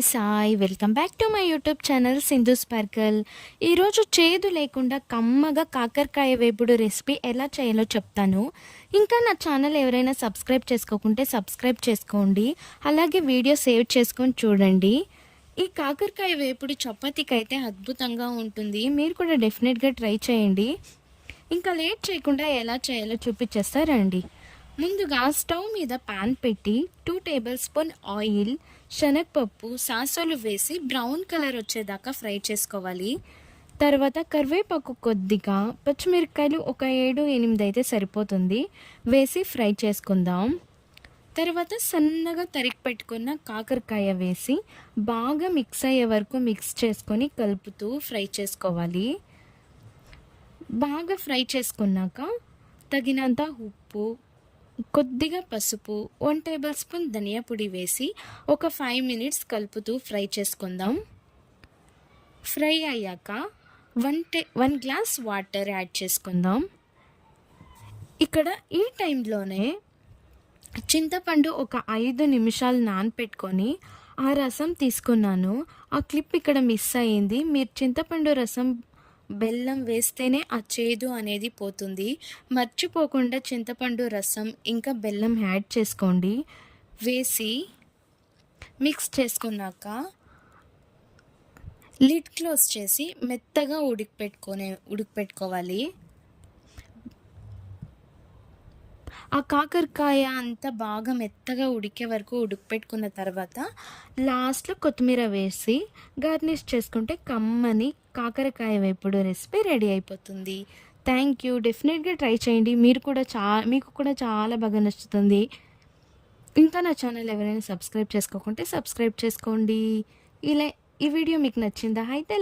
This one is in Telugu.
Sai welcome back to my YouTube channel Sindhu sparkle. ఈరోజు చేదు లేకుండా కమ్మగా కాకరకాయ వేపుడు రెసిపీ ఎలా చేయాలో చెప్తాను. ఇంకా నా ఛానల్ ఎవరైనా సబ్స్క్రైబ్ చేసుకోకుంటే సబ్స్క్రైబ్ చేసుకోండి, అలాగే వీడియో సేవ్ చేసుకొని చూడండి. ఈ కాకరకాయ వేపుడు చపాతీకి అయితే అద్భుతంగా ఉంటుంది, మీరు కూడా డెఫినెట్గా ట్రై చేయండి. ఇంకా లేట్ చేయకుండా ఎలా చేయాలో చూపించేస్తారండి. ముందుగా స్టవ్ మీద పాన్ పెట్టి 2 టేబుల్ స్పూన్ ఆయిల్, శనగపప్పు, సాసోలు వేసి బ్రౌన్ కలర్ వచ్చేదాకా ఫ్రై చేసుకోవాలి. తర్వాత కరివేపాకు కొద్దిగా, పచ్చిమిరపకాయలు ఒక 7-8 అయితే సరిపోతుంది, వేసి ఫ్రై చేసుకుందాం. తర్వాత సన్నగా తరిగి పెట్టుకున్న కాకరకాయ వేసి బాగా మిక్స్ అయ్యే వరకు మిక్స్ చేసుకొని కలుపుతూ ఫ్రై చేసుకోవాలి. బాగా ఫ్రై చేసుకున్నాక తగినంత ఉప్పు, కొద్దిగా పసుపు, 1 టేబుల్ స్పూన్ ధనియా పొడి వేసి ఒక 5 మినిట్స్ కలుపుతూ ఫ్రై చేసుకుందాం. ఫ్రై అయ్యాక 1 గ్లాస్ వాటర్ యాడ్ చేసుకుందాం. ఇక్కడ ఈ టైంలోనే చింతపండు ఒక 5 నిమిషాలు నానపెట్టుకొని ఆ రసం తీసుకున్నాను. ఆ క్లిప్ ఇక్కడ మిస్ అయ్యింది. మీరు చింతపండు రసం బెల్లం వేస్తేనే ఆ చేదు అనేది పోతుంది. మర్చిపోకుండా చింతపండు రసం ఇంకా బెల్లం యాడ్ చేసుకోండి. వేసి మిక్స్ చేసుకున్నాక లిడ్ క్లోజ్ చేసి మెత్తగా ఉడికిపెట్టుకోవాలి. ఆ కాకరకాయ అంతా బాగా మెత్తగా ఉడికే వరకు ఉడికిపెట్టుకున్న తర్వాత లాస్ట్లో కొత్తిమీర వేసి గార్నిష్ చేసుకుంటే కమ్మని కాకరకాయ వేపుడు రెసిపీ రెడీ అయిపోతుంది. Thank you. డెఫినెట్గా ట్రై చేయండి, మీకు కూడా చాలా బాగా నచ్చుతుంది. ఇంకా నా ఛానల్ ఎవరైనా సబ్స్క్రైబ్ చేసుకోకుంటే సబ్స్క్రైబ్ చేసుకోండి. ఇలా ఈ వీడియో మీకు నచ్చిందా అయితే